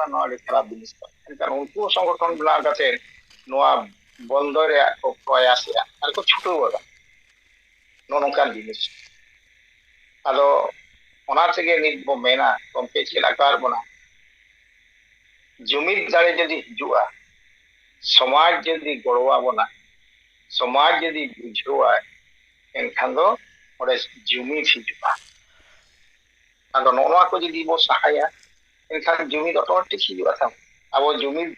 नवा अड़ी खराब जिनिस एनखान उनको संगठन बनाव काते नवा बंद रे को प्रयास आर को छुटो बड़ा नोनकान जिनिस आदो ओना तेगे नित बो मेना गमके चेलाकार बना जुमिद दाड़े जदि हिजुआ समाज जदि गड़वा बना समाज जदि बुझवा एनखान दो ओडे जुमिद हिजुआ आदो नोनवा को जदि बो सहाया एनखान जुमिद ऑटोमेटिक हिजुआ था अब जुमिद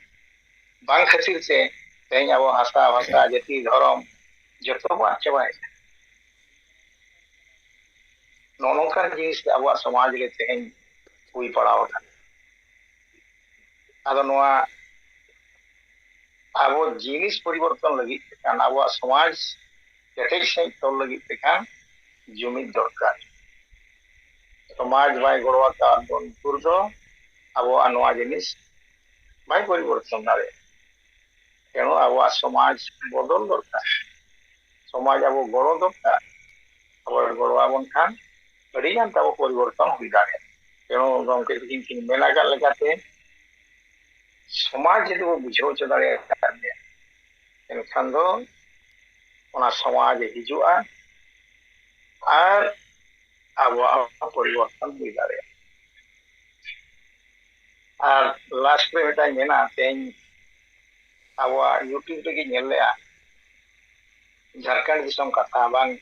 बांग खातिर से तेज अब हासा भाषा जाति धर्म जो बो चाबाय नोनकान जिनिस अब समाज रे तेज हुई पड़ाव आदो नोआ अब जिनिस परिवर्तन लगी अब समाज केटेज से तौल लगी जुमिद दरकार समाज बाय गड़वा का उनकुर दो अब नोआ जिनिस बाय परिवर्तन दाड़े तेणु अब समाज बदल दरकार समाज अब गड़ो दरकार अब गड़वा बन खान अड़ीगान तब परिवर्तन हुई दाड़े तेणु गमके तकिन मेना का लेकाते समाज जदि वो बुझाव च दाड़े एनखान दो ओना समाज हिजुआ और अब परिवर्तन हुई दाड़े और लास्ट रे मिटा मेना तेज अब यूट्यूब रे नेल लेआ झारखंड दिसम कथा बांग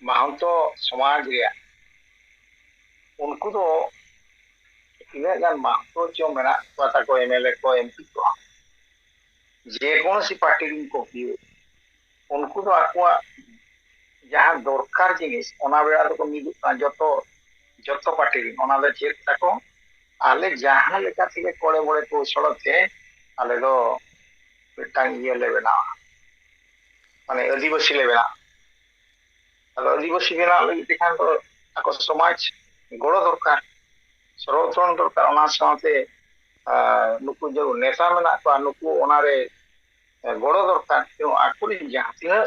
महंतो समाज रे उनको तो इन्हें गान महंतो चो मेना पता को एमएलए को एमपी को जेकोसी पार्टी को भी उनको तो आकुआ जहां दरकार जिनिस ओना बेड़ा तो मिदुआ जतो जतो पार्टी ओना दे चेक ताको आले जहां लेका থেকে कोड़े बड़े कौशल थे आले दो मिटांग ये ले बना माने आदिवासी ले बना आदिवासी बना लगी दिखान तो आको समाज गड़ो दरकार सर्वोत्तम दरकार ओना साथे नुकु जो नेता मेना को नुकु ओनारे गड़ो दरकार क्यों आकुरी जहां तीना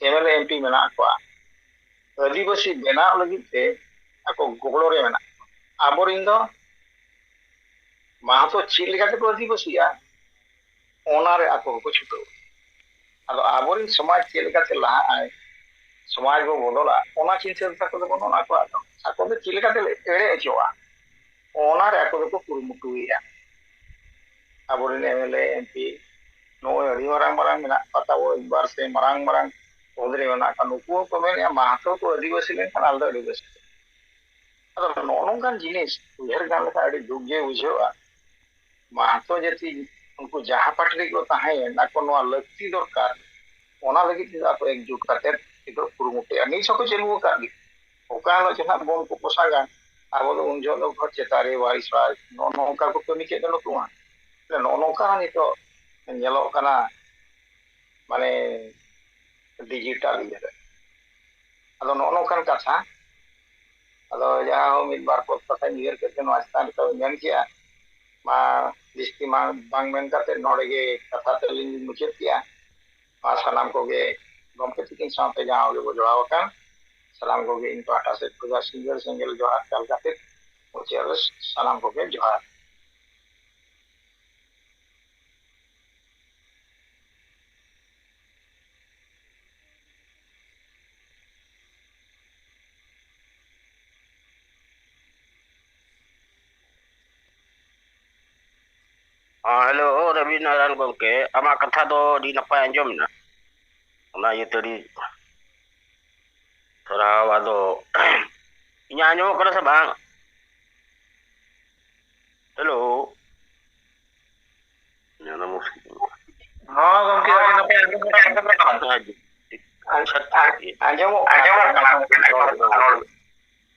एमएलए एमपी मेना को आदिवासी बना लगी ते आको गड़ो रे मेना आबोरिन दो महतो चील लेकाते को आदिवासीया ओनारे आको को छुटो आदो आबोरिन समाज चील लेकाते लहा आय समाज को बदला ओना चिंता को दो ओना को आको दो चील लेकाते एड़े अचोआ ओनारे आको को कुरुमुटुया आबोरिन एमएलए एमपी नो अड़ी मारांग मारांग मेना पता वो एक बार से मारांग मारांग ओदरे मेना का नुकु को मेन महतो को आदिवासी लेन आलदा आदिवासी आदो नोनोंगान जिनिस उहर गान लेका अड़ी दुगे बुझेवा महतो जाति उनको जहां पार्टी को ताहे ना को नो लक्ति दरकार ओना लगी ती आप एकजुट करते इतो कुरुमुटे अनि सको चलु का ओका लो जहां बोन को पोसागा अब तो उन जो लोग चेतारे वारिसवा नोनोंका को कमी के दलो तुआ नोनोंका नि तो नेलो कना माने डिजिटल ये आदो नोनोंकान कथा आदो जहां हो मिद बार को कथा नियर के नो आस्तान तो मेन किया मा दिस्ती मा बांग मेन करते नोड़े कथा तेलिंग मुचेत किया मा सलाम को गे गमके तिकिन साथे जहां गे जोड़ाव का सलाम को गे इन पाटा से पूजा सिंगल सिंगल जोहार कल काते मुचेर सलाम को गे जोहार हेलो रवि नारायण गमके आमा कथा दो दी नपाय अंजम ना ओना ये तड़ी थोड़ा वादो इnya anjom kana sa bang hello ना मुश्किल हां गमके अड़ी नपाय अंजम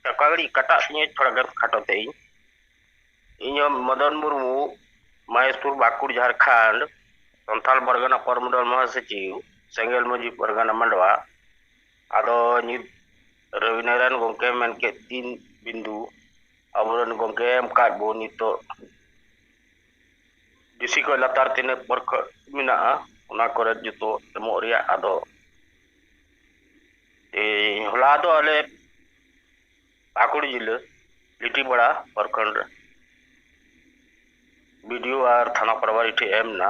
कगड़ी कटा से थोड़ा गत खाटो ते इन मदन मुर्मू महेशपुर बाकुड़ झारखंड संथाल बरगना परमंडल महासचिव सेंगल मुजी बरगना मंडवा आदो नि रवि नारायण गमके मेन के 3 बिंदु अबरन गमके एम काट बो नितो दिसी को लतार तिने बरख मिना ओना करे जतो एमो रिया आदो होला दो अले बाकुड़ जिले लिटीबड़ा प्रखंड वीडियो और थाना प्रभारी ठे एमना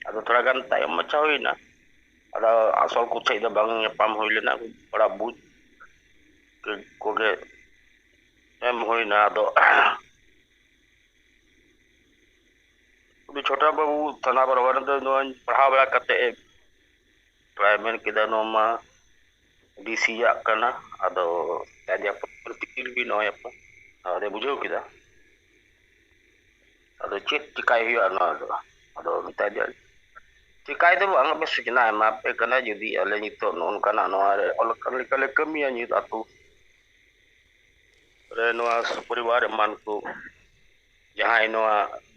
अदो थोड़ा गान तायम मचा होइना अदा असल को थे बांग पाम होई लेना बड़ा बुझ के कोगे एम होइना अदो उडी छोटा बाबू थाना प्रभारी दो नो पढ़ा बड़ा कते प्राइमरी किदा नो मा डीसी या कना अदो ताजा प्रतिकिल भी नो यप अदे बुझो किदा अदो चेक चिकाई हुआ नो अदो मिता जा चिकाई दो बांग बे सूचना एमा पे कना जदी अले नितो नोन कना नो रे अलकन लिकले कमिया नि अतु रे नो परिवार मान को जहां नो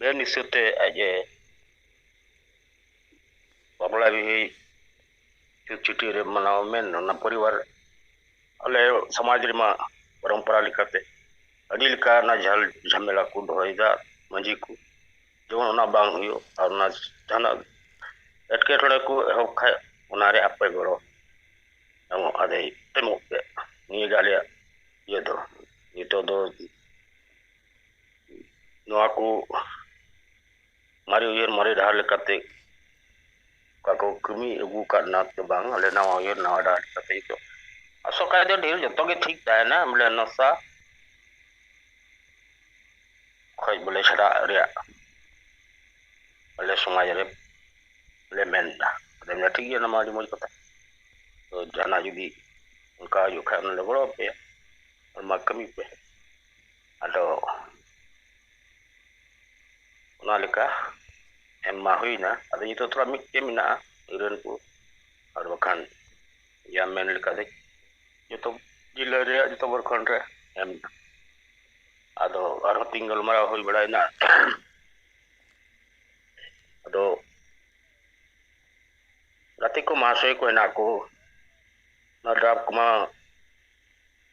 बेनिसते अजे बाबला भी चिठी रे मनाव मेन ना परिवार अले समाज रे मा परंपरा लिखते अडी लिका ना झल झमेला को दोइदा मंजी को जो ना बांग हुयो और ना जाना एटके थोड़े को हो खाय उनारे आपे गरो नमो अदे तेमो पे नि गालिया ये दो नितो दो नोआ को मारी उयर मारी डाल लेकाते काको कमी अगू करना के बांग अले ना उयर ना डाल लेकाते तो असो काय दे ढेर जतो के ठीक ताय ना हमले नसा खय बोले छड़ा रे अले समाज रे ले मेंदा अदे ठीक है ना मारी मोई कथा तो जाना जुदी उनका जो खान ले बड़ो पे और मा कमी पे अदो उनालिका एम मा हुईना अदो itu थोड़ा मिक्के मिना इरन को और बखान या मेन लिका दे जो जिले रे जो बरखंड रे एम अदो और tinggal मरा हुई बड़ा ना अदो राति को महाशय को ना को ना ड्राप कुमा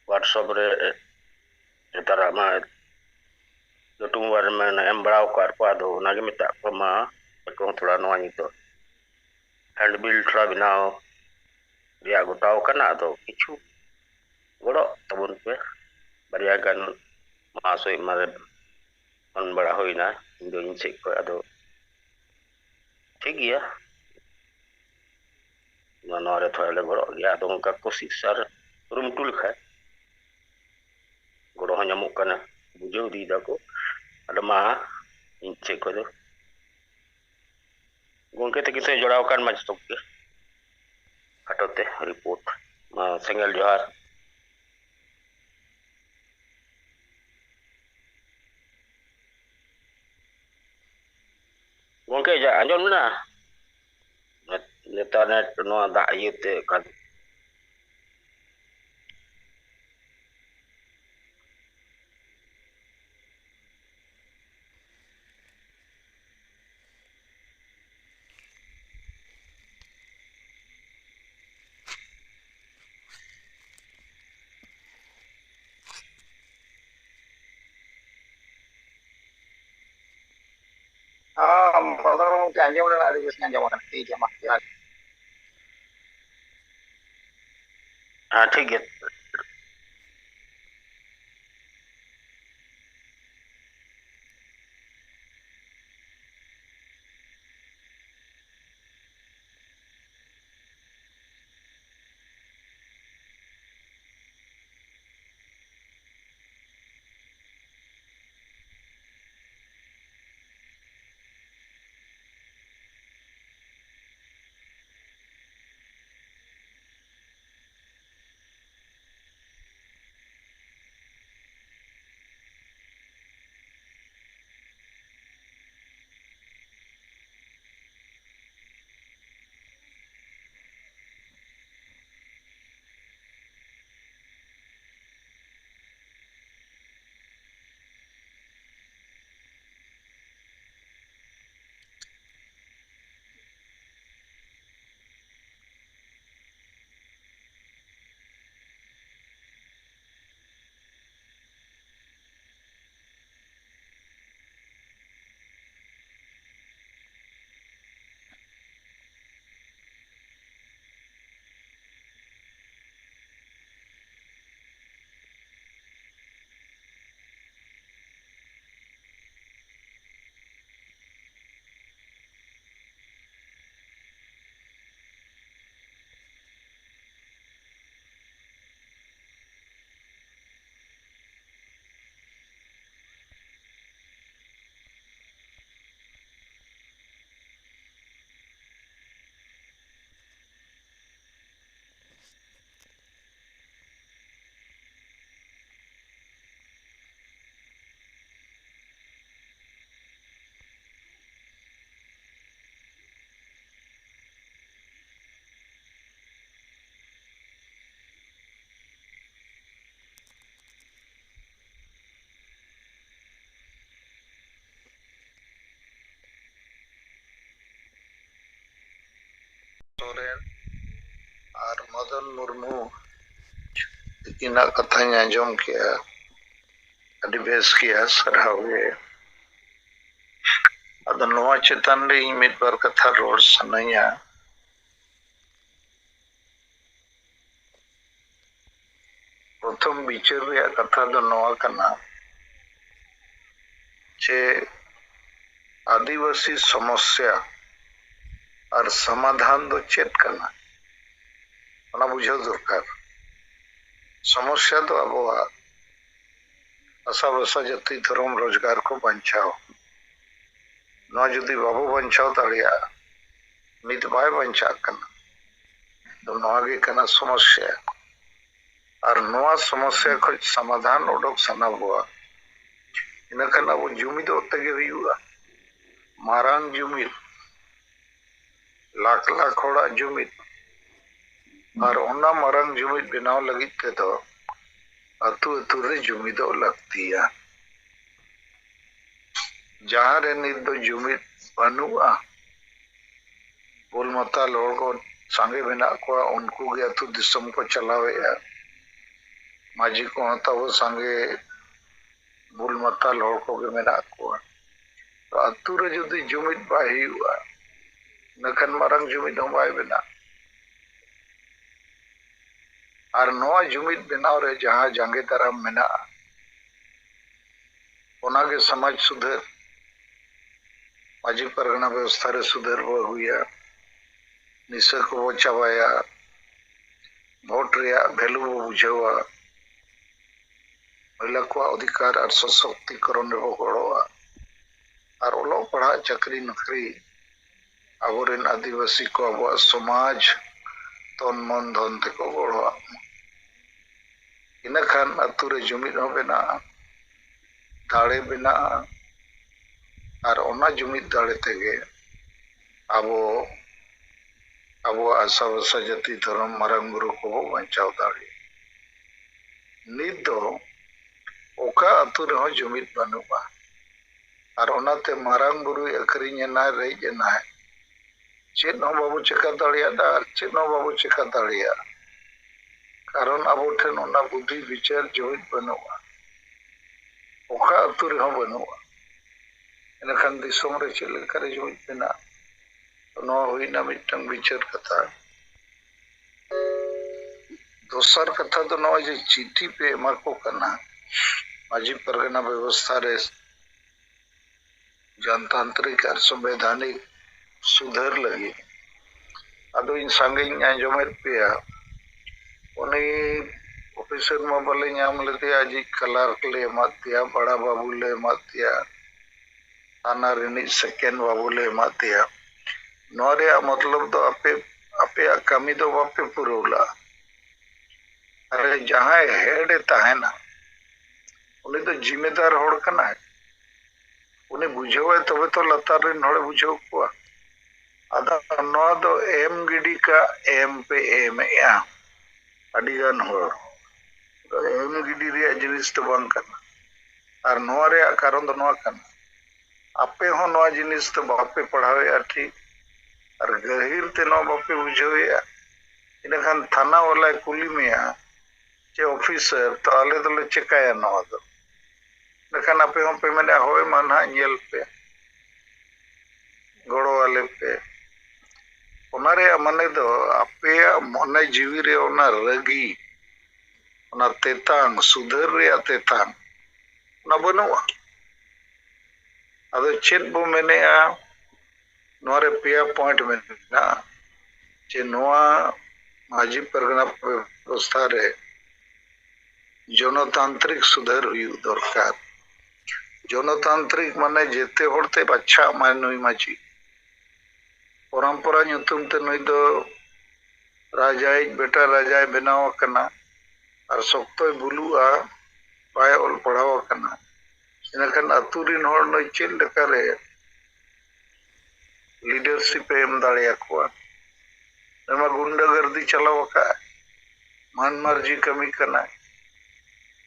व्हाट्सएप रे तारा मा जोटुम वार में एम बड़ाव कर पादो नागे मिता को मा को थोड़ा नवा नि तो हैंड बिल थोड़ा बनाओ रिया गोटाव कना तो किछु गड़ो तबन पे बरिया गान महाशय मारे मन बड़ा होइना इंदो इनसे को अदो ठीक गया नरे थोड़ा ले गड़ो गया तो उनका कोशिश सर रूम टूल खाए गड़ो हnyamuk kana बुझो दी दाको ada mah incek ko do gongke te kita jodaw kan maj tok ke katote report ma sengel johar gongke ja anjon na net no da yete kan Kalau jangan udah ada biasanya jawaban tiga mak ya. ha ठीक है सोरेन और मदन मुर्मू इना कथाᱧ आंजम किया अभी base किया सरहाव गे अदो नोआ चेतन रे इन मिद बार कथा रोड सनैया प्रथम विचार रे कथा दो नोआ कना चे आदिवासी समस्या और समाधान दो चेत कना ओना बुझाव दरकार समस्या तो अब आशा बसा जाति धर्म रोजगार को बचाओ नोआ जुदी बाबू बचाओ दाड़िया नित बाय बचा कना तो नोआ गे कना समस्या और नोआ समस्या को समाधान उडोक सना हुआ ina kana वो जुमिद तगे हुआ मारांग जुमिद लाख लाख होड़ा जुमिद और ओना मारांग जुमिद बनाव लगी ते तो अतु अतु रे जुमिदो लगती है जहां रे नित दो जुमिद बनुआ बोल मता लोग को संगे बिना को उनको गया तो दिसम को चलावे या माजी को होता वो संगे बोल मता लोग को के मेरा को तो अतु रे जुदी जुमिद बाही हुआ नखन मारंग जुमिद हम बाय बिना और नोआ जुमिद बनाव रे जहां जंगे तरम मेना ओना के समाज सुधर माजी परगना व्यवस्था रे सुधर हुआ निशा को चावाया वोट रे वैल्यू बुझावा महिला को अधिकार और सशक्तिकरण रे गड़ोआ और ओलो पढ़ा चक्री नौकरी आबोरेन आदिवासी को अब समाज तन मन धन ते को गड़ोआ इन खान अतु रे जुमिद हो बेना दाड़े बिना और ओना जुमिद दाड़े तेगे अबो अबो आशा बसा जाति धर्म मारंग गुरु को बचाव दाड़े नित दो ओका अतु रे हो जुमिद बनुआ और ओनाते मारंग गुरु अखरिन ना रेज ना चेत हो बाबू चिका दाड़िया और चेत हो बाबू चिका दाड़िया कारण अब ठेन ओना बुद्धि विचार जुमिद बनुआ ओका अतु रे हो बनुआ इनखान दिसोम रे चेल करे जुमिद बिना नो हुईना मिटंग विचार कथा दोसर कथा तो नो जे चिट्ठी पे एमा को कना माजी परगना व्यवस्था रे जनतांत्रिक और संवैधानिक सुधर लगी अदो इन संगे आंजमेर पेया उनी ऑफिसर में बोले नाम लेते आज क्लर्क ले मातिया बड़ा बाबू ले मातिया थाना रिनी सेकेंड बाबू ले मातिया नोरे मतलब तो आपे आपे कमी तो बापे पुरोला अरे जहां हेड है ना उन्हें तो जिम्मेदार होड़ कना है उन्हें बुझावे तबे तो लतार रे नोड़े बुझाव को आदा नो दो एम गिडी का एम पे एम या अडिगान हो तो एम गिडी रे जिनिस तो बांग कना और नोआ रे कारण तो नोआ कना आपे हो नोआ जिनिस तो बापे पढ़ावे या ठीक और गहिर ते नो बापे बुझावे या इनखान थाना वाला कुली में या चे ऑफिसर तो आले तो ले चेकाया नोआ दो लेकिन आपे हम पे मैंने होए माना येल पे गड़ो वाले पे ओनारे मने दो आपे मने जीवी रे ओना रगी ओना तेतांग सुधर रे तेतांग ना बनुआ अदो चेत बो मैंने नोरे पिया पॉइंट में ना चे नोआ माजी परगना व्यवस्था रे जनतांत्रिक सुधर हुई दरकार जनतांत्रिक माने जेते होड़ते अच्छा मानुई माची परंपरा नुतुम ते नई दो राजाई बेटा राजाई बनाव कना और सख्तोय बुलुआ बाय ऑल पढ़ाव कना इनखान अतुरिन होड़ नई चेल लेकारे लीडरशिप एम दाड़िया कोआ एमा गुंडागर्दी चलाव का मन मर्जी कमी कना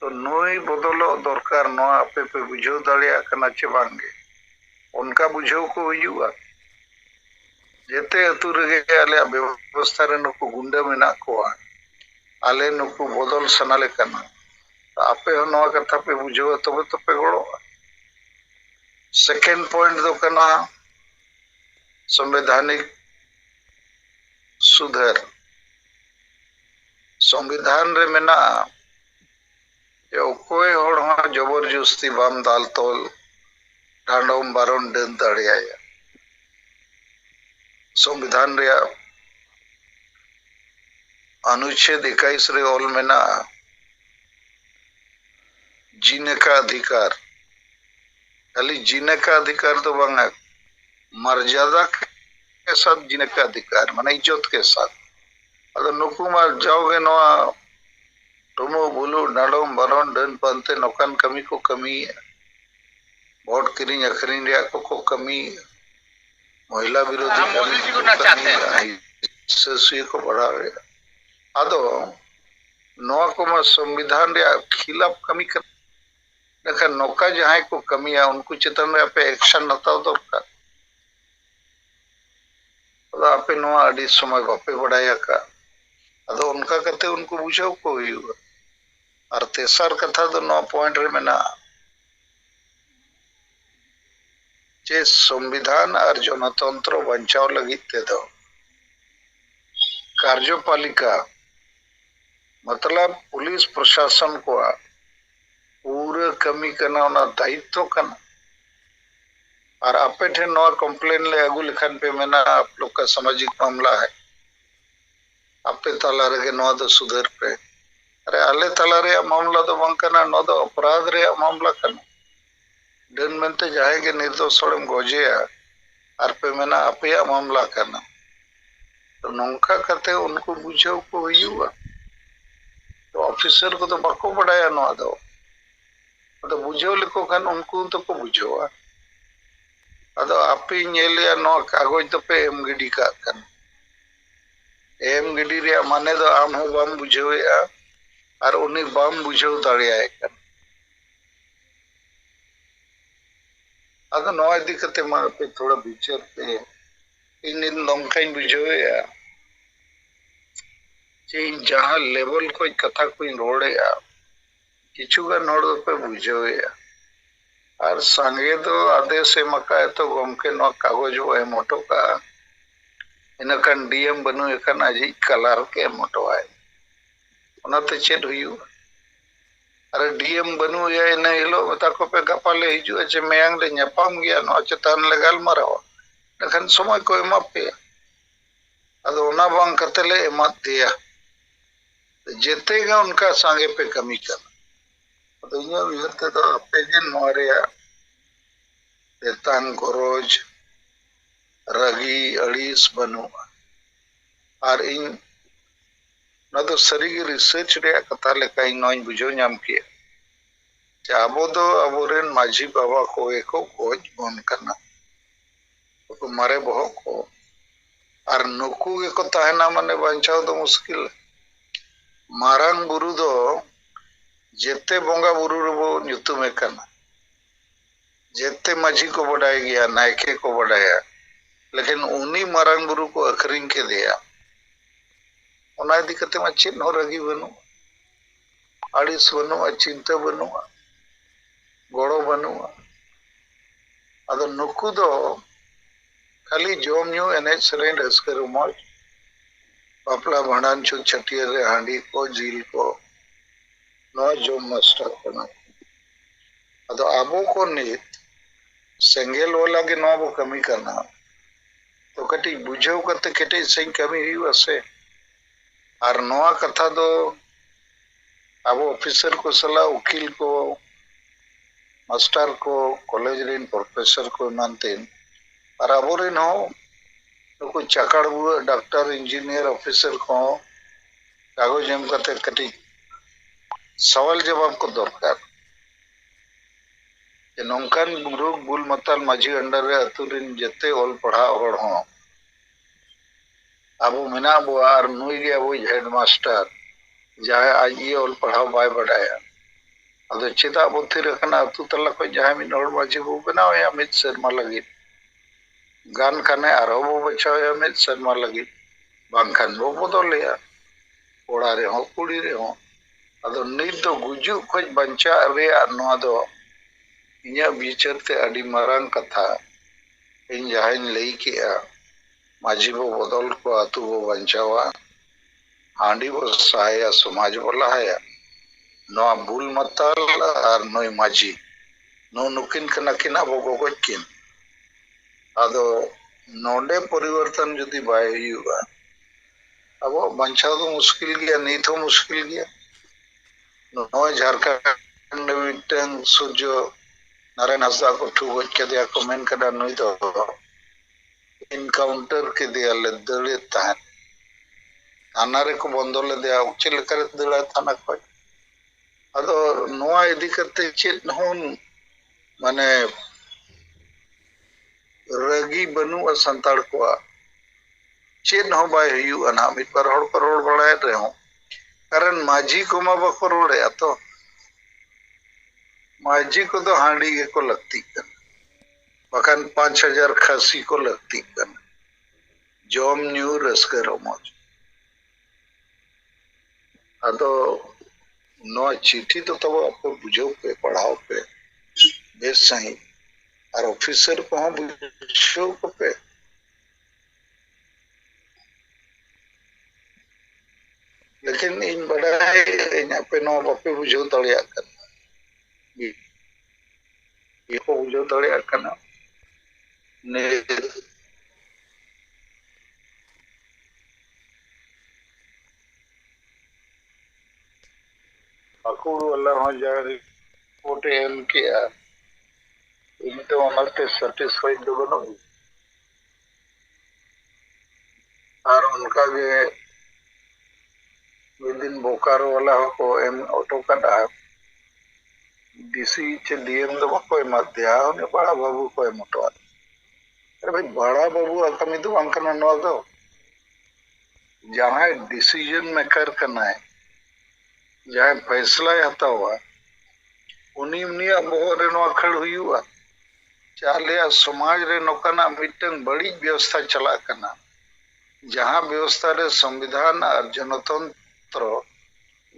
तो नई बदलो दरकार नो आपे पे बुझाव दाड़िया कना चे बांगे उनका बुझाव को हुआ जेते अतु रेगे आले व्यवस्था रे नुकु गुंडा मेना कोआ आले नुकु बदल सनाले कना आपे हो नवा कथा पे बुझो तबे तो पे गड़ो सेकेंड पॉइंट दो कना संवैधानिक सुधार संविधान रे मेना कोई होड़ हो जबरदस्ती बाम दाल तोल डांडोम बारोन डन दाड़िया संविधान रे अनुच्छेद 21 रे ऑल मेना जीने का अधिकार खाली जीने का अधिकार तो बांगा मर्यादा के साथ जीने का अधिकार माने इज्जत के साथ अगर नुकु मा जाओगे नवा टुमो बुलु नाडोम बारोन डन पंते नौकान कमी को कमी वोट किरिंग अखरिंग रिया को कमी महिला विरोधी कमी को बढ़ावे अदो नवा को मा संविधान रे खिलाफ कमी कर लेकिन नौका जहां को कमी है उनको चेतन में पे एक्शन नताव दरकार अदो आपे नवा अडी समय बापे बढ़ाया का अदो उनका करते उनको बुझाव को हुआ और तेसर कथा तो नौ पॉइंट रे मेना जे संविधान और जनतंत्र बचाव लगी ते दो कार्यपालिका मतलब पुलिस प्रशासन को पूरा कमी करना उना दायित्व करना और आपे ठे नवा कंप्लेन ले अगु लिखन पे मेना आप लोग का सामाजिक मामला है आपे ताला रे नवा दो सुधर पे अरे आले ताला रे मामला तो बंकना नो दो अपराध रे मामला करना डन मनते जाएंगे निर्दोष होड़म गोजेया और पे मेना आपे मामला करना तो नौका करते उनको बुझाव को हुआ तो ऑफिसर को तो बाको बढ़ाया नो दो तो बुझाव लिखो खान उनको तो को बुझावा अदो आपे नेलिया नो कागज तो पे एम गिडी का कन एम गिडी रे माने दो आम हो बाम बुझावेया और उनी बाम बुझाव दाड़िया कन अदो नो इदी कते मा पे थोड़ा विचार पे इन नौकाइन बुझावेया जे जहां लेवल कोई कथा कोई रोड़ेया किचुगा नोड़ पे बुझावेया और संगे तो आदेश मका तो गमके नो कागज वो मोटो का इनकन डीएम बनु एकन अजी कलर के मोटो है उनाते चेड हुयु अरे डीएम बनु या इन हिलो मता को पे गपाले हिजु जे मयांग ले न्यापाम गया नो चेतन लेगाल मराव नखन समय को एमा पे अदो उना बांग कतले एमा दिया जेते गा उनका संगे पे कमी कर तो इन विहते तो आपे जे नोरे तेतान गरोज रगी अड़ीस बनु और इन ना तो सरी रिसर्च रे कथा लेका इन नोइन बुझो नाम के आबो दो अबोरेन माझी बाबा को एको खोज बन करना तो मारे बहो को और नुकु के को ताहना माने बंचाव तो मुश्किल मारांग बुरु दो जेते बोंगा बुरु रबो ᱧᱩᱛᱩᱢ करना जेते माझी को बढ़ाया गया नायके को बढ़ाया लेकिन उन्हीं मारांग बुरु को अखरिंग के दिया उना दिक्कते में चिन्ह हो रगी बनु आड़िस बनु चिंता बनु गोड़ो बनु अदो नुकु दो खाली जोम न्यू एने सरेन रस्कर मौज बापला भांडान छुक छटियर रे हांडी को झील को नो जोम मास्टर करना अदो आबो को नीत सेंगेल वाला के नो वो कमी करना तो कटी बुझाव करते केटे सही कमी हुई से और नवा कथा दो अब ऑफिसर को सला वकील को मास्टर को कॉलेज रेन प्रोफेसर को मानते और अब रेन हो तो कोई चकड़ डॉक्टर इंजीनियर ऑफिसर को कागज एम करते कटी सवाल जवाब को दरकार नौकान ग्रुप बुल मतल माझी अंडर रे अतुरिन जते ओल पढ़ा होड़ हो अब मेना बो और नुई गया वो हेड मास्टर जाए आज ये ओल पढ़ाओ बाय बढ़ाया अदो चेदा बुद्धि रखना अतु तला को जहां मिन होड़ माझी बो बनाओ या मित शर्मा लगी गान खाने आरो बो बचाया मिद सर्मा लगी बांखान बो बदलिया कोड़ा रे हो कुड़ी रे हो अदो नित दो गुजु खोज बंचा रे नोआ दो इन्या विचार ते अडी मारांग कथा इन जहां लई किया माझी बो बदल को अतु बो बंचावा हांडी बो सहाया समाज बो लहाया नोआ बुल मतल और नोई माझी नो नुकिन कना किना बो गोगोकिन अदो नोडे परिवर्तन जुदी बाय हुआ अब बंचाव तो मुश्किल गया नीत हो मुश्किल गया नोआ झारखंड मिटन सूर्य नारायण हंसदा को ठुगोज के दिया कमेंट कदा नुई दो इनकाउंटर के दिया ले दड़े तान थाना रे को बंदो ले दिया उचिल कर दड़ा थाना को अदो नोआ इदी करते चेत होन माने रगी बनु संताड़ को चेत हो बाय हुआ ना मित पर हड़ पर रोड बड़ाय रे हो कारण माझी को मा बको रोडे तो माझी को तो हांडी के को लगती कर बखान 5000 खासी को लगती कर जोम न्यू रसकर मौज अदो नो चिट्ठी तो तब आपको बुझो पे पढ़ाओ पे बेस सही और ऑफिसर को हम बुझो पे लेकिन इन बड़ा इन पे नो बापे बुझो तड़िया कर ये को बुझो तड़िया करना ने अकुड़ वाला हो जा रिपोर्ट एम किया इन तो अमरते सैटिस्फाइड दो बनो और उनका ये दिन बोकारो वाला को एम ऑटो का डीसी चे डीएम दो बको मत दिया उन्हें बड़ा बाबू को मोटो अरे भाई बड़ा बाबू आकामी तो अंकना नो दो जहां डिसीजन मेकर करना है जहां फैसला हता हुआ उन्हीं उन्हीं बहुत रे नो अखड़ हुई हुआ चाले समाज रे नोकना मिटन बड़ी व्यवस्था चला करना जहां व्यवस्था रे संविधान और जनतंत्र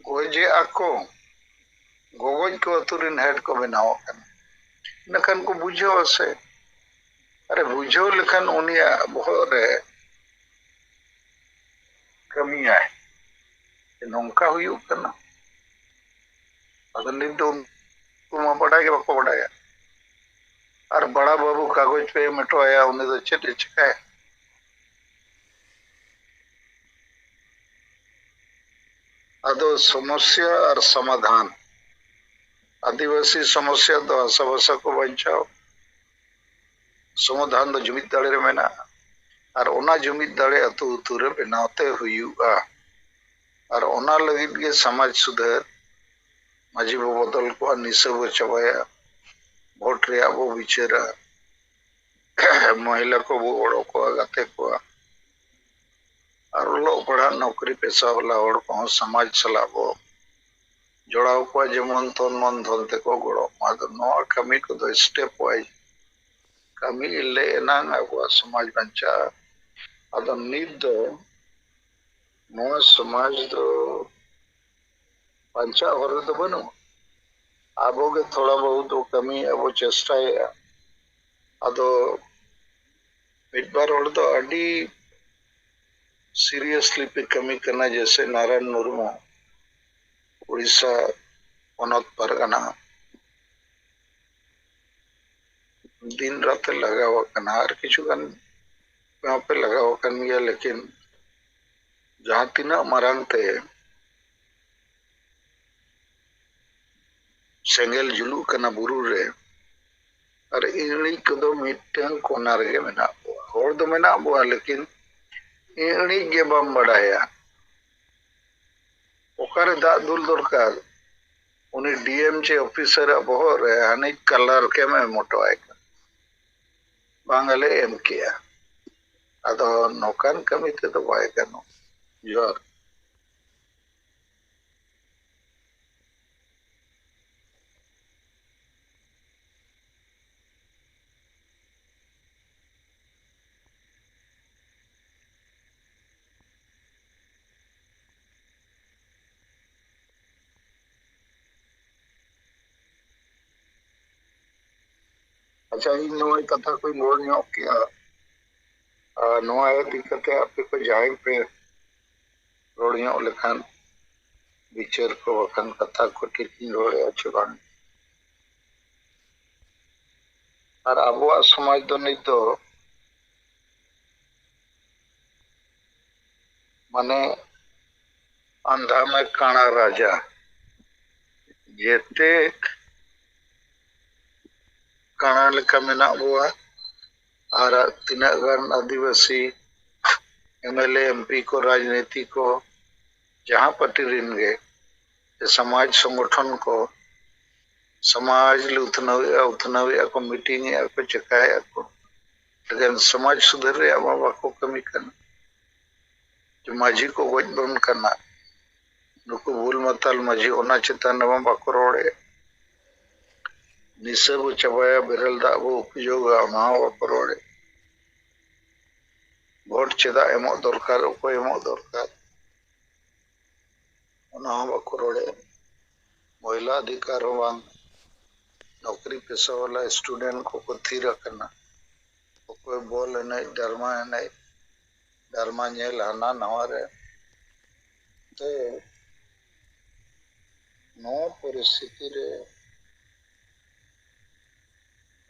गोजे आको गोगोज को अतुरिन हेड को बनाओ करना नखन को बुझो से अरे बुझो लेखन उनिया बहुत रे कमी आए नौका हुई करना अगर नहीं तो उनको बढ़ा के बको बढ़ाया और बड़ा बाबू कागज पे मिटवाया उन्हें तो चिट चिकाया अदो समस्या और समाधान आदिवासी समस्या तो आसाभाषा को बचाओ समाधान तो जुमिद दाड़े रे मेना और ओना जुमिद दाड़े अतु उतुरे बनाते हुआ और ओना लगित के समाज सुधार माझी बो बदल को निसब चबाया वोट रे वो विचारा महिला को वो ओड़ो को आगाते को और लो पढ़ा नौकरी पेशा वाला और को समाज चलाबो जोड़ाव को जेमन तन मन धनते को गोड़ो मादो नो कमी को दो स्टेप वाइज कमी ले ना अब समाज बंचा अदो नीद दो नो समाज दो बंचा और तो बनो आबो के थोड़ा बहुत तो कमी अब चेष्टा है अदो मिटबार और तो अडी सीरियसली पे कमी करना जैसे नारायण मुर्मू उड़ीसा पनत परगना दिन रात लगाव कना और किछु गन वहां पे लगाव कन गया लेकिन जहां तीना मारांग ते सेंगल जुलू कना बुरु रे और इनी कदो मिटन कोना रे मेना और दो मेना बुआ लेकिन इनी के बम बढ़ाया ओकारे दा दुल दरकार उनी डीएम चे ऑफिसर बहुत रे हनी कलर के में मोटो आए बांगले एम किया अदो नौकान कमी ते तो बाय कनो जोर अच्छा इन नोय कथा को रोड ᱧᱚᱜ किया नोआ इदी कते आपे को जाय पे रोड ᱧᱚᱜ लेखान विचार को वखन कथा को ठीक रोड़े अच्छे बान और आबुआ समाज दो नित दो माने अंधा में काना राजा जेते काना लेका मेना बुआ और तिना गन आदिवासी एमएलए एमपी को राजनीति को जहां पार्टी रिन गे समाज संगठन को समाज उथनवे को मीटिंग को चकाया को लेकिन समाज सुधर रे बाको कमी करना जो माझी को गज बन करना नुको भूल मतल माझी ओना चितान बाको रोड़े निसे बो चबाया बेरल दा वो उपयोग ओना बाको रोड़े भोट चेदा एमो दरकार उको एमो दरकार ओना बाको रोड़े महिला अधिकार वांग नौकरी पेशा वाला स्टूडेंट को थीर करना कोई बॉल एने डरमा नेल हाना नवारे ते नो परिस्थिति रे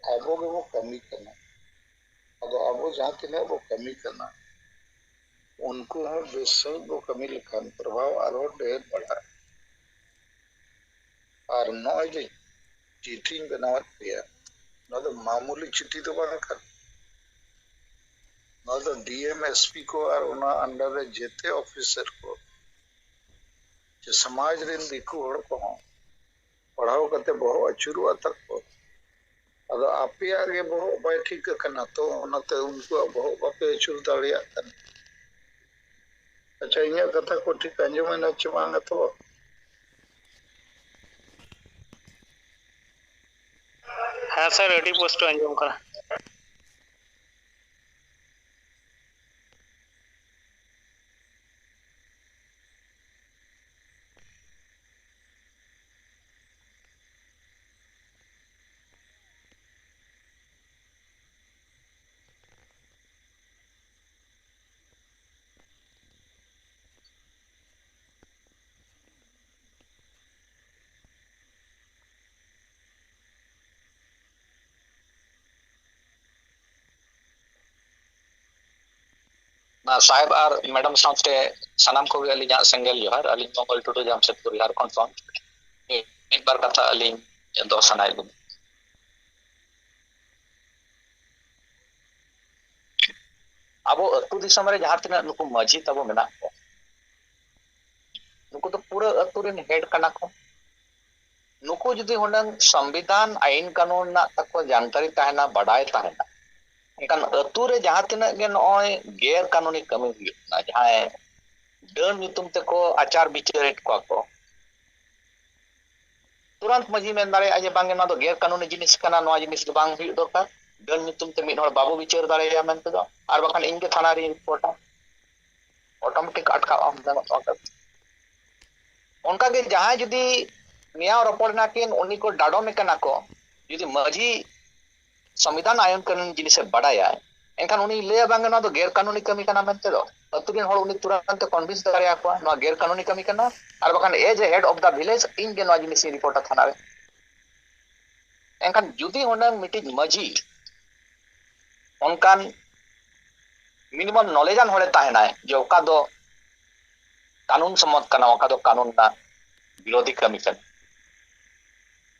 आबो के वो कमी करना अब आबो जहाँ तिने वो कमी करना उनको है बेसई वो कमी लिखान प्रभाव आरो ढेर बढ़ा और नो जो चिट्ठी बनावत पिया न तो मामूली चिट्ठी तो बना कर न तो डीएम एसपी को और उना अंडर जेते ऑफिसर को जो समाज रिन दिकू हड़ को पढ़ाओ करते बहु अचुरुआ तक को अदो आपे आगे बहु बाय ठीक करना तो उनते उनको बहु बापे अचुर दाड़िया करना अच्छा इन कथा को ठीक अंजम न चमांग तो हाँ सर अड़ी पोस्ट अंजम करा साहेब और मैडम साथे सनाम को अली सेंगल जोहार अली मंगल टुडू जामशेदपुर झारखंड खन एक बार कथा अली दो सनाय अब अतु दिसम रे जहां तिना नुकु माझी तबो मेना को नुकु तो पूरा अतु रेन हेड कना को नुकु जदि हुनंग संविधान आईन कानून ना तको जानकारी ताहेना बडाय ताहेना एनकान अतु रे जहां तिना गे नय गैर कानूनी कमी हुयना जहां डन नितुम तको आचार विचारित को तुरंत मजी में दाड़े आज बांगे ना तो गैर कानूनी जिनिस कना नवा जिनिस दो बांग हुई दरकार डन नितुम ते मिड हर बाबू विचार दाड़े या मेनते दो आर बखान इनके थाना रे रिपोर्टा ऑटोमेटिक अटका हम दानो उनका के जहां जदी निया रपड़ ना किन उनी को डाडो में कना को जदी मजी संविधान आयन कानून जिनिस बडाया एनखान उनी ले बांगे ना तो गैर कानूनी कमी कना मेनते दो अतुरिन हर उनी तुरंत कन्विंस दाड़े को ना गैर कानूनी कमी कना आर बखान as head of the village इन के नवा जिनिस रिपोर्टा थाना रे एनखान जुदी होना मिटी मजी उनकान मिनिमम नॉलेजन होले ताहेना जो का दो कानून सम्मत कना का दो कानून ना विरोधी कमी कन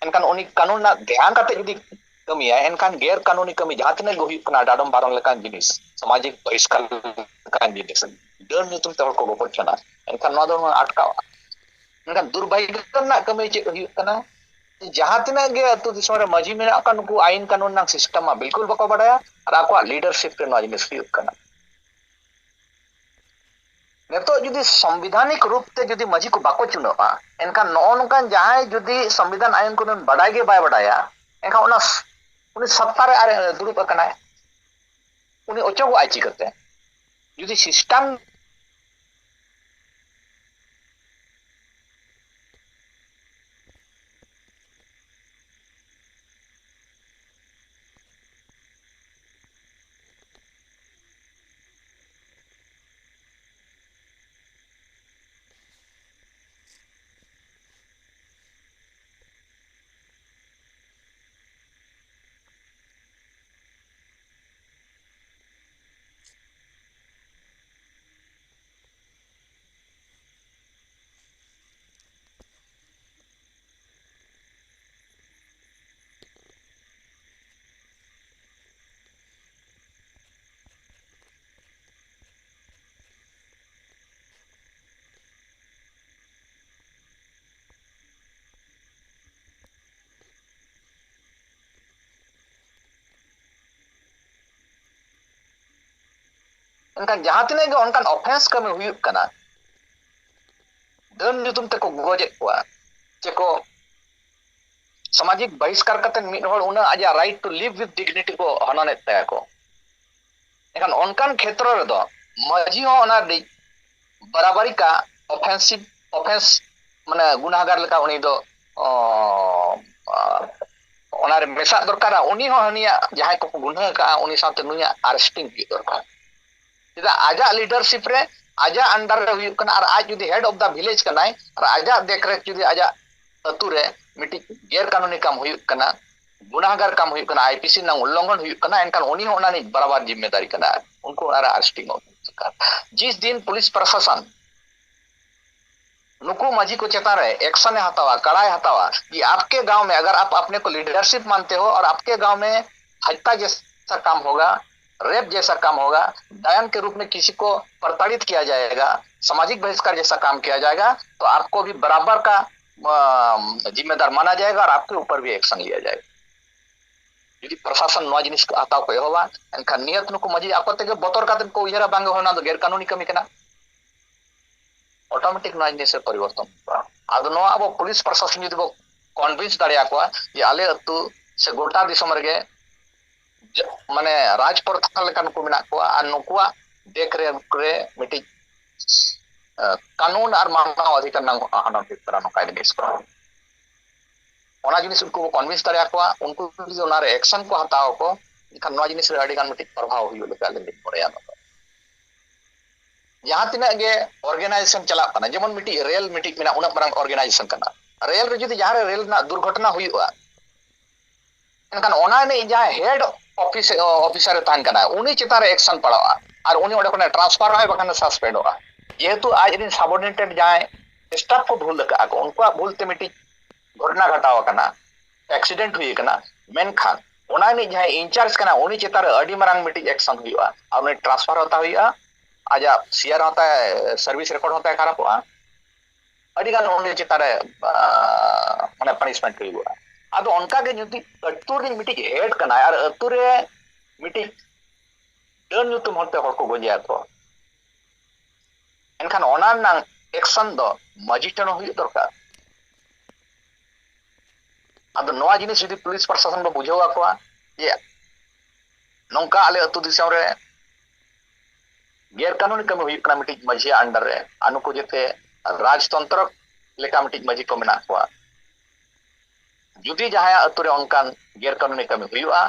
एनखान उनी कानून ना ध्यान करते जुदी कमी है एनखान गैर कानूनी कमी जहां तने गो हुई कना डाडम बारन लेकान जिनिस सामाजिक बहिष्कार लेकान जिनिस डर नितुम ते को गोपट छना एनखान नो दो अटकाव एनखान दुर्भाग्य ना कमी चे हुई कना जहां तने गे अतु दिसम रे मजी मेना का नुकु आईन कानून ना सिस्टम मा बिल्कुल बको बडाया और आको लीडरशिप रे नो जिनिस हुई कना नेतो जुदी संवैधानिक रूप ते जुदी मजी को बाको चुनोआ एनखान नो नोकान जहां जुदी संविधान आईन कानून बडाय गे बाय बडाया एनखान उना उनी सत्ता रे आरे दुरुप कना उनी ओचोगो आई चिकते जुदी सिस्टम एनकान जहां तिने गे ओनकान ऑफेंस कमी हुयुक कना दन ᱧᱩᱛᱩᱢ ᱛᱮᱠᱚ ᱜᱚᱡᱮᱫ ᱠᱚᱣᱟ ᱪᱮᱠᱚ सामाजिक बहिष्कार करते मिड हर उना आजा right to live with dignity को हननेत ताया को एखान ओनकान क्षेत्र रे दो मजी हो ओना दि बराबरी का ऑफेंस माने गुनाहगार लेका उनी दो ओना रे मेसा दरकार उनी हो हनिया जहां को गुनाह का उनी साथे नुया अरेस्टिंग की दरकार चेदा आजा लीडरशिप रे आजा अंडर रे हुयुक कना और आज जुदी हेड ऑफ द विलेज कनाय और आजा देखरेख जुदी आजा अतु रे मिटी गैर कानूनी काम हुयुक कना गुनाहगार काम हुयुक कना आईपीसी ना उल्लंघन हुयुक कना एनकान उनी हो ओना नि बराबर जिम्मेदारी कना उनको ओना अरेस्टिंग हो जिस दिन पुलिस प्रशासन नुकु मजी को चेतान रहे एक्शन हटावा कड़ाई हटावा कि आपके गांव में अगर आप अपने को लीडरशिप मानते हो और आपके गांव में हत्या जैसा काम होगा रेप जैसा काम होगा डायन के रूप में किसी को प्रताड़ित किया जाएगा सामाजिक बहिष्कार जैसा काम किया जाएगा तो आपको भी बराबर का जिम्मेदार माना जाएगा और आपके ऊपर भी एक्शन लिया जाएगा यदि प्रशासन नवा जिनिस हताव को एहोबा एनखान नियत नुकु मजी आको तेगे बतर काते को उयहरा बांगे होना तो गैर कानूनी कमी कना ऑटोमेटिक नवा जिनिस परिवर्तन आदो नवा अब पुलिस प्रशासन यदि बो कन्विंस दाड़िया को जे आले अतु से गोटा दिसम रगे माने राज प्रथा लेकान को मेना को आ नुकुआ देख रे मिटी कानून और मानव अधिकार नांग हाना पितरा नो कायदे निस को ओना जिनिस उनको कन्विंस दाड़िया को उनको जो ना रे एक्शन को हताओ को इखान नवा जिनिस रे अडिगान मिटी प्रभाव हुई लेका ले परेया न जहां तिना गे ऑर्गेनाइजेशन चला कना जेमन मिटी रेल मिटी मेना उना बरंग ऑर्गेनाइजेशन कना रेल रे जुदी जहां रे रेल ना दुर्घटना हुईवा एनकान ओना ने जहां हेड ऑफिसर तान कना उनी चिता रे एक्शन पड़ावा और उनी ओडे कोने ट्रांसफर होय बखन सस्पेंड होआ जेहेतु आज दिन सबऑर्डिनेटेड जहां स्टाफ को भूल लगा को उनको भूल ते मिटी घटना घटावा कना एक्सीडेंट हुई कना मेन खान ओना ने जहां इंचार्ज कना उनी चिता रे अडी मरंग मिटी एक्शन हुईवा और उनी ट्रांसफर होता हुईआ आजा सीआर होता है सर्विस रिकॉर्ड होता है खराब हुआ अडी गान उनी चिता रे माने पनिशमेंट हुईवा आदो उनका के जुदी अतुर रे मिटी हेड कना और अतुर रे मिटी डन युतुम होते हर को गोजिया तो एनखान ओना ना एक्शन दो मजी टनो हुई दरकार आदो नवा जिनिस जुदी पुलिस प्रशासन बो बुझावा को ये नोंका आले अतु दिसम रे गैर कानूनी कमी हुई कना मिटी मजी अंडर रे अनु को जेते राजतंत्र लेका मिटी मजी को मेना को जुदी जहां अतुरे उनकान गैर कानूनी कमी हुआ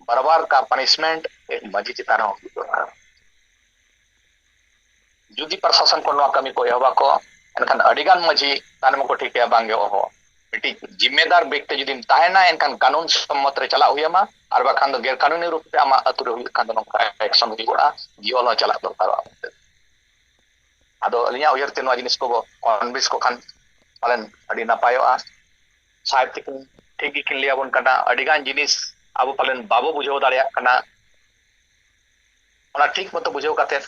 बराबर का पनिशमेंट एक मजी चितान हो जुदी प्रशासन को नवा कमी को एहवा को एनखान अडिगान मजी तानम को ठीक है बांगे ओहो मिटी जिम्मेदार व्यक्ति जुदी ताहेना एनखान कानून सम्मत रे चला हुयमा और बाखान दो गैर कानूनी रूप से आमा अतुरे हुई खान दो एक्शन हुआ जीवन चला दरकार आदो अलिया उयर ते नवा जिनिस को कन्विंस को खान पालन अडी नापायोआ साहेब तिकिन ठीक गिकिन लिया बन कना अडिगान जिनिस अब पालन बाबू बुझाव दाड़िया कना ओना ठीक मतो बुझाव काते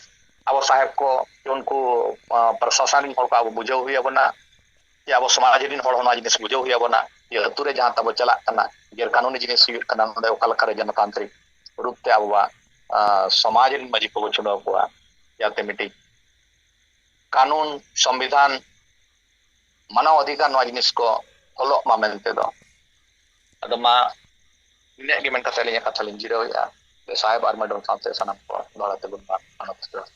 अब साहेब को उनको प्रशासन हर को अब बुझाव हुई बना या अब समाज दिन हर होना जिनिस बुझाव हुई बना ये अतुरे जहां तब चला कना गैर कानूनी जिनिस हुई कना नदे ओकल करे जनतांत्रिक रूप ते अब समाज दिन मजी को चुनाव को याते मिटी कानून संविधान मानव अधिकार नवा जिनिस को हलो मा मेनते दो अदो मा इने गे मेन कथा लिया कथा लिन जिरो या साहेब आर मैडम साथे सनम को दोलाते गुन मानव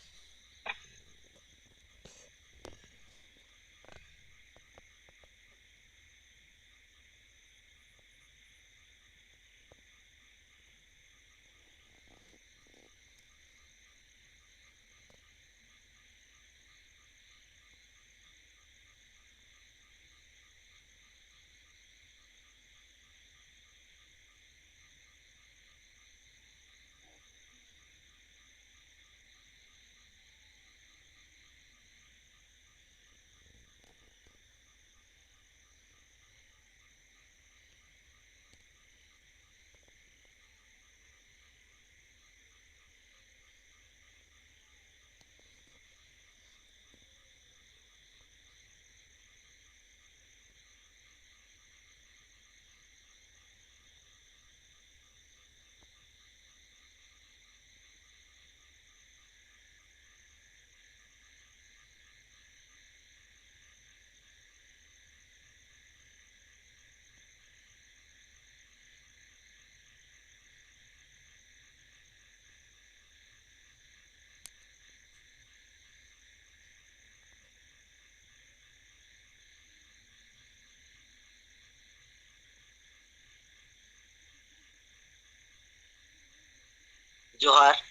जोहार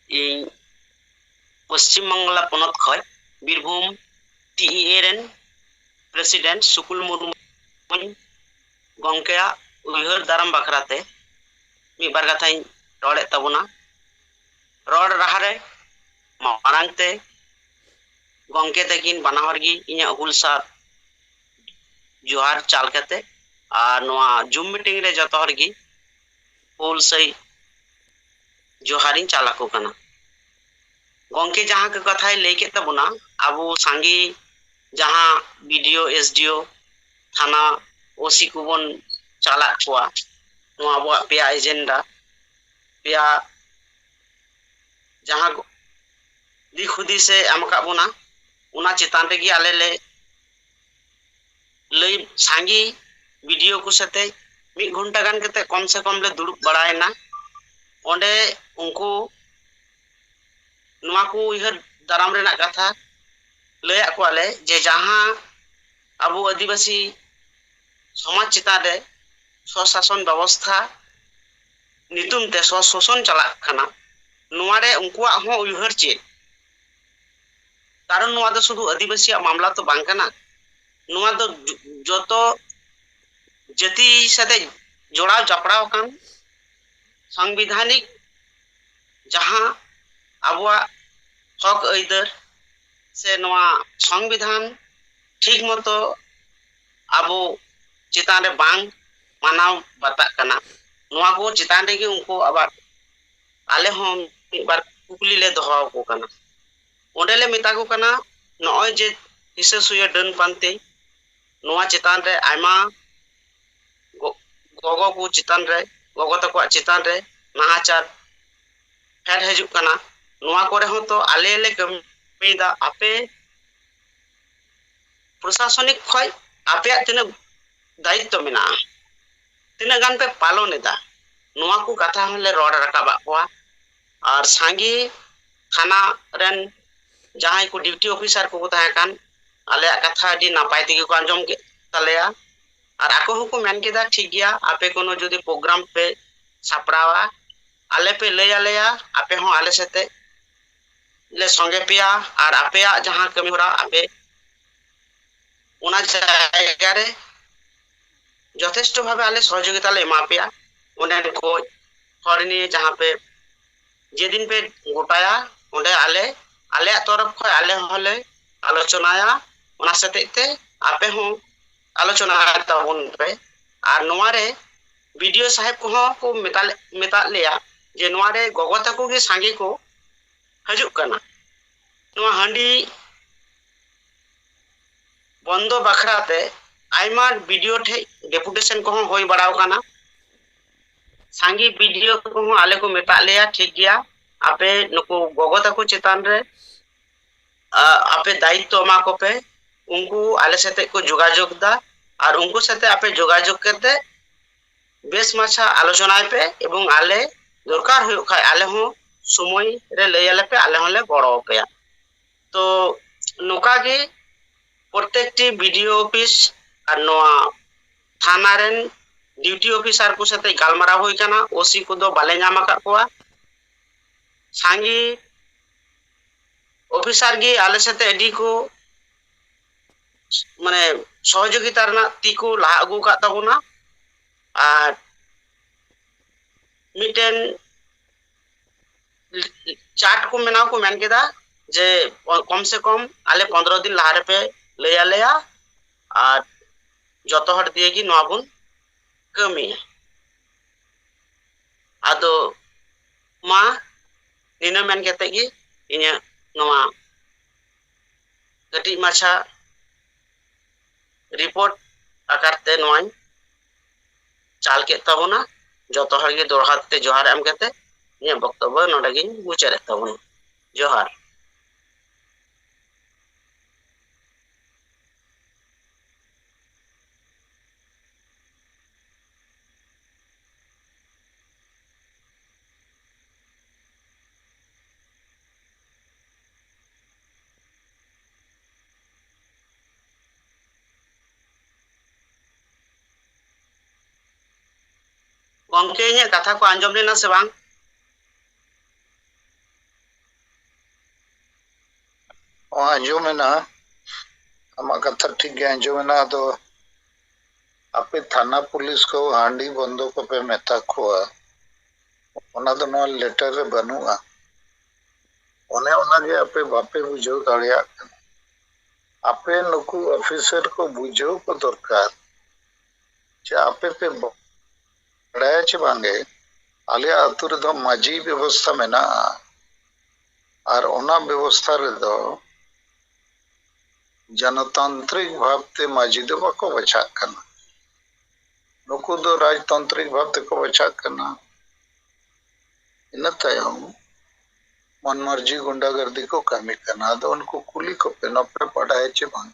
इन पश्चिम बांगला पनत खय बीरभूम टीईए रेन प्रेसिडेंट सुकुल मुर्मू गंकेया उयहर दाराम बखराते मिबार कथाई रड़े तबना रड़ राहारे मारांगते गंके तकिन बनाहरगी इन्या हुलसा जोहार चाल कते और नोआ जूम मीटिंग रे जतो हरगी हुल सही जोहारिन चालाको कना गंके जहां के कथाई लई के तबना अबो सांगी जहां बीडीओ एसडीओ थाना ओसी को बन चाला कोआ नोआ अबो पेया एजेंडा पेया जहां दी खुदी से अमका बुना उना चितान रे आले ले लई सांगी वीडियो को सते 1 घंटा गान कते कम से कम ले दुड़ुब बड़ायना ओंडे उनको नुआ को उयहर दाराम रेना कथा लया को आले जे जहां अबो आदिवासी समाज चितान रे स्वशासन व्यवस्था नितुम ते स्वशोषण चला खाना नुआ रे उनको हो उयहर चे कारण नुआ दो शुधु आदिवासी मामला तो बांग कना नुआ दो जोतो जति साथे जोड़ाव जपड़ाव कान संविधानिक जहां अबुआ हक अइदर से नुआ संविधान ठीक मतो अबो चितान रे बांग मानाव बता कना नुआ को चितान रे उनको आबार आले हम एक बार कुकली ले दोहाव को कना ओंडे ले मिता को कना नॉय जे हिस्से सुया डन पानते नुआ चितान रे आयमा गोगो को चितान रे गोगो तको चितान रे नाहाचार फेर हजू कना नुआ करे हो तो आले ले कमीदा आपे प्रशासनिक खय आपे तिना दायित्व मेना तिना गान पे पालन एदा नुआ को कथा हले रोड रकाबा कोआ और सांगी थाना रेन जहां को ड्यूटी ऑफिसर को तहा कान आले कथा दी नापाय तिगे को अंजम के तलेया और आको को मेन केदा ठीक गया आपे कोनो जदी प्रोग्राम पे सापड़ावा आले पे ले आलेया आपे हो आले सते ले संगे पिया और आपे जहां कमी होरा आपे उना जायगा रे যথেষ্ট ভাবে আলে সহযোগিতা ले मा पिया उन्हें को हरनी जहां पे जेदिन पे गोटाया उन्हें आले आले तरफ खय आले हले आलोचनाया उना सतेते आपे हो आलोचना तबन पे और नोआरे वीडियो साहेब को मेता लिया जे नोआरे गोगोता को गे सांगे को हजू कना नोआ हंडी बंदो बखराते आइमा वीडियो ठे डेपुटेशन को होई बड़ाव कना सांगी वीडियो को आले को मेता लिया ठीक गया आपे नुको गोगोता को चितान रे आपे दायित्व मा को पे उनको आले सते को जोगाजोग दा और उनको सते आपे जोगाजोग करते बेस माछा आलोचना पे एवं आले दरकार हो खाय आले हो समय रे ले आले पे आले होले बड़ो पे तो नोका गे प्रत्येकटी वीडियो ऑफिस और नोआ थाना रेन ड्यूटी ऑफिसर को सते गालमारा होई कना ओसी को दो बाले नामा का कोआ सांगी ऑफिसर गे आले सते एडी को माने सहयोगिता रना ती को ला अगु का तबना और मिटेन चार्ट को मेना को मेन केदा जे कम से कम आले 15 दिन लारे पे ले आलेया और जतो हट दिए की नोबुन कमी आदो मा निना मेन केते की इन्या नोआ गटी माछा रिपोर्ट आकारते नोआई चाल के तबना जतो हर गे दोरहाते जोहार एम केते इन्या वक्तव्य नोडगी मुचारे तबना जोहार गंके कथा को आंजम लेना से बांग आंजोमेना आमा कथा ठीक गे आंजोमेना तो आपे थाना पुलिस को हांडी बंदो को पे मेता खोआ ओना तो नवा लेटर रे बनुआ ओने ओना गे आपे बापे बुझो दाड़िया आपे नुकु ऑफिसर को बुझो को दरकार जे आपे पे बड़ाया चे बांगे आले आतु रे दो माजी व्यवस्था मेना और ओना व्यवस्था रे दो जनतांत्रिक भावते माजी दो बाको बचा करना नुकु दो राजतांत्रिक भावते को बचा करना इन तायम मन मर्जी गुंडागर्दी को कमी करना तो उनको कुली को पे नपे पढ़ाए चे बांग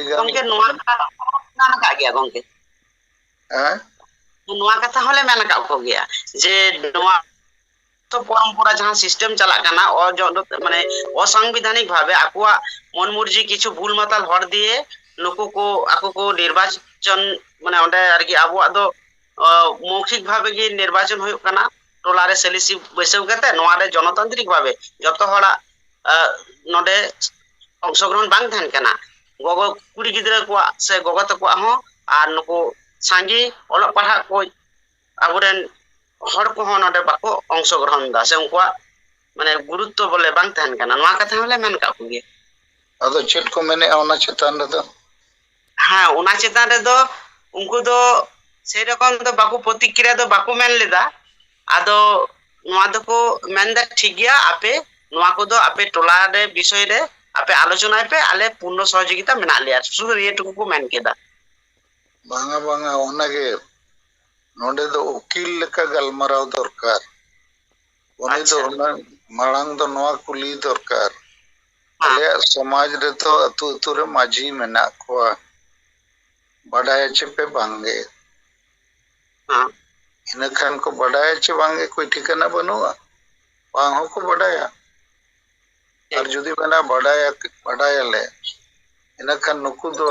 गंगे नुआ का नाम का गया गंगे हैं नुआ कथा होले मेन का को गया जे नुआ तो परंपरा जहां सिस्टम चला करना और जो माने असंवैधानिक भावे आकुआ मन मर्जी किछु भूल माताल हर दिए नुकु को आकु को निर्वाचन माने ओंडे आरकी आबुआ दो मौखिक भावे के निर्वाचन होय करना टोला रे सेलिसी बैसव करते नोआ रे जनतांत्रिक भावे जतो हड़ा नोडे अंशग्रहण बांग थान करना गोगो कुड़ी गिदरा को से गोगो तको हो आर नुकु सांगी ओलो पढ़ा को आबुरेन हर को हो नोडे बाको अंशग्रहण दा से उनका माने गुरुत्व बोले बांग थान करना नोआ कथा होले मेन का को गे अदो चेट को मैंने ओना चेतान रे दो हाँ उना चेतान रे दो उनको दो से रकम दो बाको प्रतिक्रिया दो बाको मेन लेदा आदो नोआ दो को मेन दा ठीक गया आपे नोआ को दो आपे टोला रे विषय रे आपे आलोचना पे आले पूर्ण सहयोगिता मेना लिया सुदु ये टुकु को मेन केदा बांगा बांगा ओना के नोडे दो उकील लेका गलमराव दरकार उनी दो ओना मांग दो नोआ कुली दरकार आले समाज रे तो अतु अतु रे माझी मेना को बड़ाय चे पे बांगे हां इन खान को बड़ाय चे बांगे कोई ठिकाना बनुआ बांग हो को बड़ाया और जुदी मेना बड़ाया ले इन खान नुकु दो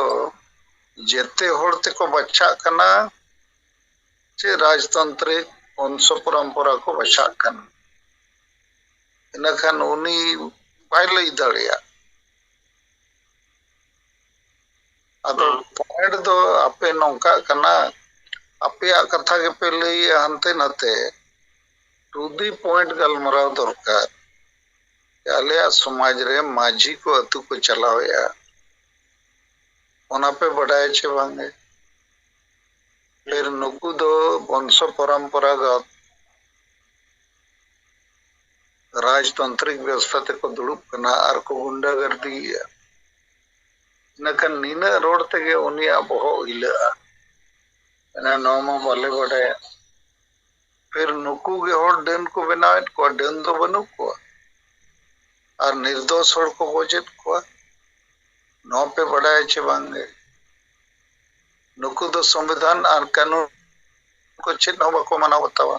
जेते होड़ते को बच्चा कना चे राजतांत्रिक वंश परंपरा को बचा कना इन खान उनी पाइले दड़िया अदो पॉइंट दो आपे नौका कना आपे कथा के पे लई हंते नते टू दी पॉइंट गलमराव दरकार आले समाज रे माझी को अतु को चलावया ओना पे बढ़ाए छे बांगे फिर नुकु दो वंश परंपरागत राजतांत्रिक व्यवस्था ते को दुड़ुप कना आर को गुंडागर्दी नकन नीना रोड ते उनिया बहो इला ना नोमा बोले बड़े फिर नुकु के होड़ डेन को बनावे को डेन तो बनु को और निर्दोष होड़ को गोजेत को नौ पे बढ़ाए छे बांगे नुकु दो संविधान और कानून को चिन्ह बको मना बतावा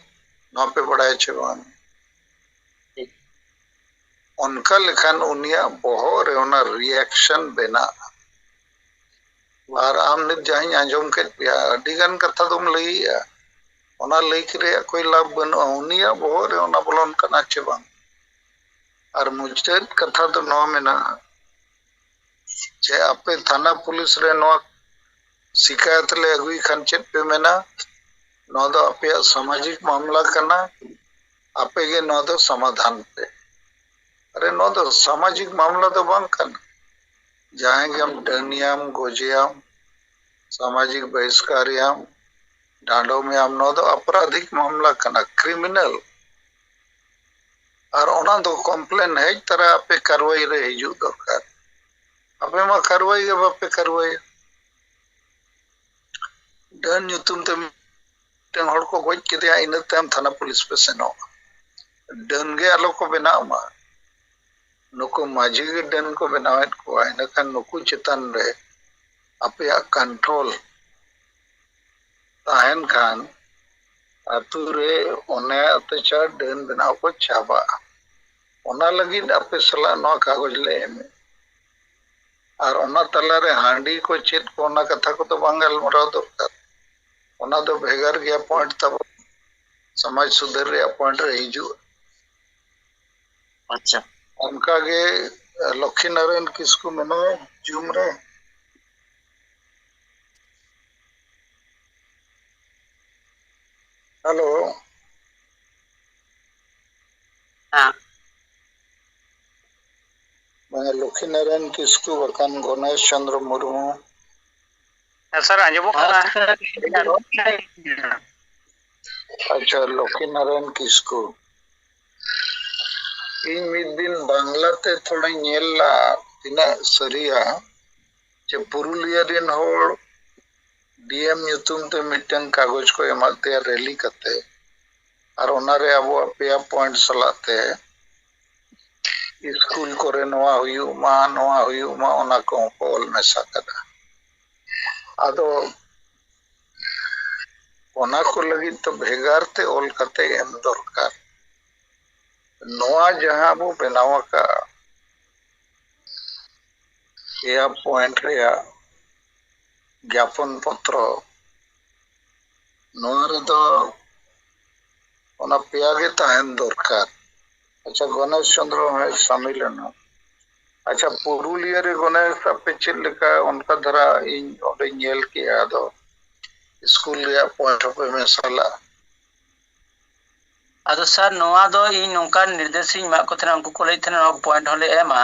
नौ पे बढ़ाए छे बांगे उनका लिखन उनिया बहो रे ओना रिएक्शन बेना और आमने जहां आंजम के पिया अडिगन कथा तुम लईया ओना लई करे कोई लाभ बनो उनिया बहो रे ओना बोलन कना छे बांग और मुझे कथा तो नो मेना जे आपे थाना पुलिस रे नो शिकायत ले अगुई खान चेत पे मेना नो दो आपे सामाजिक मामला कना आपे के नो दो समाधान पे अरे नो दो सामाजिक मामला तो बांग कना जहां के हम डनियाम गोजियाम सामाजिक बहिष्कारियाम डांडो में हम नो दो आपराधिक मामला कना क्रिमिनल और ओना दो कंप्लेन है तरह आपे कार्रवाई रे हिजु दरकार आपे मा कार्रवाई के बापे कार्रवाई डन युतुम ते टेन हड़ को गोज के दिया इन तम थाना पुलिस पे सेनो डन गे आलो को बना मा नुकु माझी के डन को बनावेत को इन खान नुकु चितन रे आपे कंट्रोल ताहन खान अतु रे ओने अत्याचार डन बनाव को चाबा ओना लगी आपे सला नो कागज ले में और ओना तला रे हांडी को चेत को ओना कथा को तो बांगल मरा दरकार ओना तो भेगर गया पॉइंट तब समाज सुधर रे पॉइंट रे हिजु अच्छा उनका के लक्ष्मी नारायण किसको मेनाए जूम रे हेलो हाँ मैं लक्ष्मी नारायण किसको बकान गणेश चंद्र मुर्मू सर आंजमो कना अच्छा लक्ष्मी नारायण किसको इन मिद दिन बांग्ला ते थोड़ा नेला तिना सरिया जे पुरुलिया रिन होड़ डीएम ᱧᱩᱛᱩᱢ ते मिटन कागज को एमाते रैली कते और ओनारे अबो पेया पॉइंट सलाते स्कूल करे नोआ हुयुमा ओना को ऑल मेसा कदा आदो ओना को लगी तो भेगार ते ऑल कते एम दरकार नोआ जहां बो बनावा का पेया पॉइंट रे ज्ञापन पत्र नोआ रे दो ओना पेया गे ताहन दरकार अच्छा गणेश चंद्र है शामिल है अच्छा पुरुलिया रे गणेश आपे चेक लेका उनका धरा इन ओडे नेल के आदो स्कूल रे पॉइंट पे मेसाला आदो सर नोआ दो इन नोंका निर्देश इन मा को थेना उनको को लई थेना पॉइंट होले एमा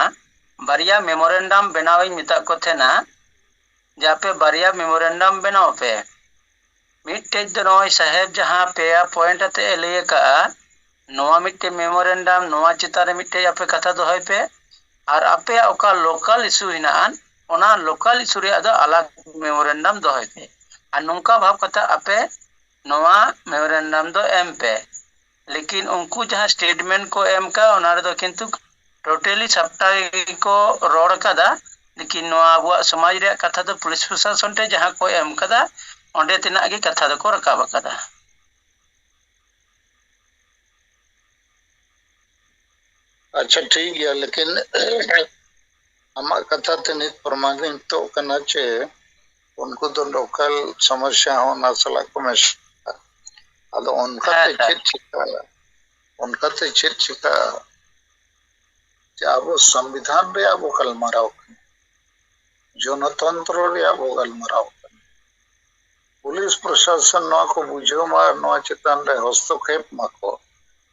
बारिया मेमोरेंडम बनावे मिता को थेना जापे बारिया मेमोरेंडम बनाओ पे मिटे दो नोय साहेब जहां पेया पॉइंट अते एलिए का नोआ मिटे मेमोरेंडम नोआ चिता रे मिटे आपे कथा दो होय पे और आपे ओका लोकल इशू हिनान ओना लोकल इशू रे आदो अलग मेमोरेंडम दो होय पे और नोंका भाव कथा आपे नोआ मेमोरेंडम दो एम पे लेकिन उनको जहां स्टेटमेंट को एम का ओना रे दो किंतु टोटली सप्ता को रोड कदा लेकिन नोआ अबुआ समाज रे कथा दो पुलिस प्रशासन ते जहां को एम कदा ओंडे तिना गे कथा दो को रकाब कदा अच्छा ठीक है लेकिन आमा कथा ते नित प्रमाणित तो कना चे उनको तो लोकल समस्या हो ना सला को में आदो उनका ते चित चिका जाबो संविधान रे अब कलमराव जनतंत्र रे अब कलमराव पुलिस प्रशासन नो को बुझो मा नो चितान रे हस्तक्षेप मको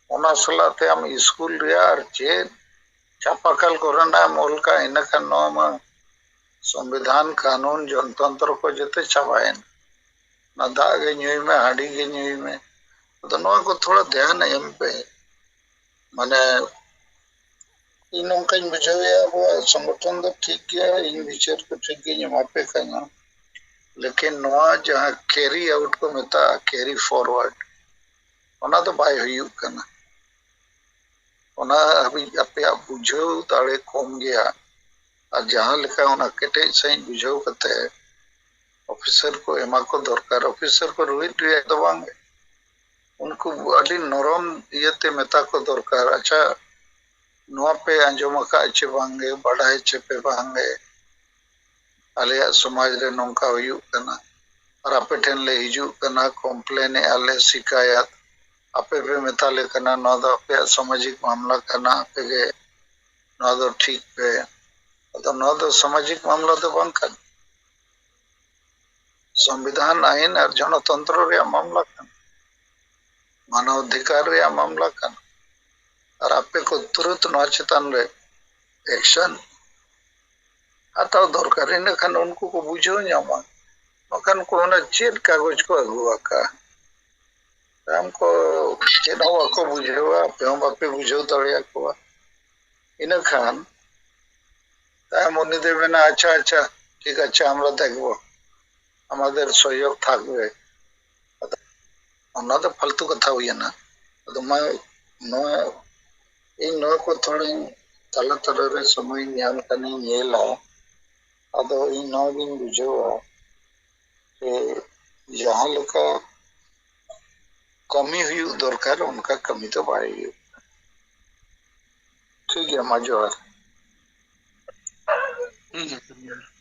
ओना सलाते हम स्कूल रे आर जे चापाकल कोरना मोल का इनका नो मा संविधान कानून जनतंत्र को जते चाबायन ना दागे न्यूय में हाडी गे न्यूय में तो नो को थोड़ा ध्यान एम पे माने इन उनका बुझावे अब संगठन तो ठीक गया इन विचार को ठीक गया मापे करना लेकिन नोआ जहां कैरी आउट को मिता कैरी फॉरवर्ड ओना तो बाय हुयु कना ओना अभी अपे बुझो दाड़े कम गया और जहां लिखा ओना केटे सही बुझो कते ऑफिसर को एमा को दरकार ऑफिसर को रोहित रे तो बांगे उनको अडी नरम इयते मेता को दरकार अच्छा नोआ पे अंजम का अच्छे बांगे बढ़ाए चेपे बांगे आले समाज रे नोंका हुयु कना और आपे ठेन ले हिजु कना कंप्लेन आले शिकायत आपे पे मेताले कना नो दो पे सामाजिक मामला कना पे गे नो दो ठीक पे तो नो दो सामाजिक मामला तो बांग कन संविधान आईन और जनतंत्र रे मामला कन मानव अधिकार रे मामला कन और आपे को तुरंत नो चेतन रे एक्शन आता दरकार इन खान उनको को बुझो ᱧᱟᱢᱟ मकान को ना चेत कागज को अगुआ का हमको चेत हो को बुझेवा पे बापे बुझो तड़िया को इन खान ता मनि देबे ना अच्छा अच्छा ठीक अच्छा আমরা দেখব আমাদের সহযোগ থাকবে ওনা তো ফালতু কথা হইয়া না তো मैं नो इन नो को थोड़ी तला तला रे समय ஞாন कनी नेला अदो इन नो दिन बुझेवा के जहां लका कमी हुई दरकार उनका कमी तो बाई ठीक है मजो ठीक है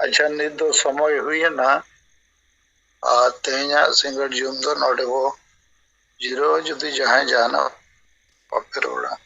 अच्छा नित दो समय हुई है ना तेना सिंगड़ जूम दो नोडे वो जीरो जुदी जहां जाना और फिर उड़ा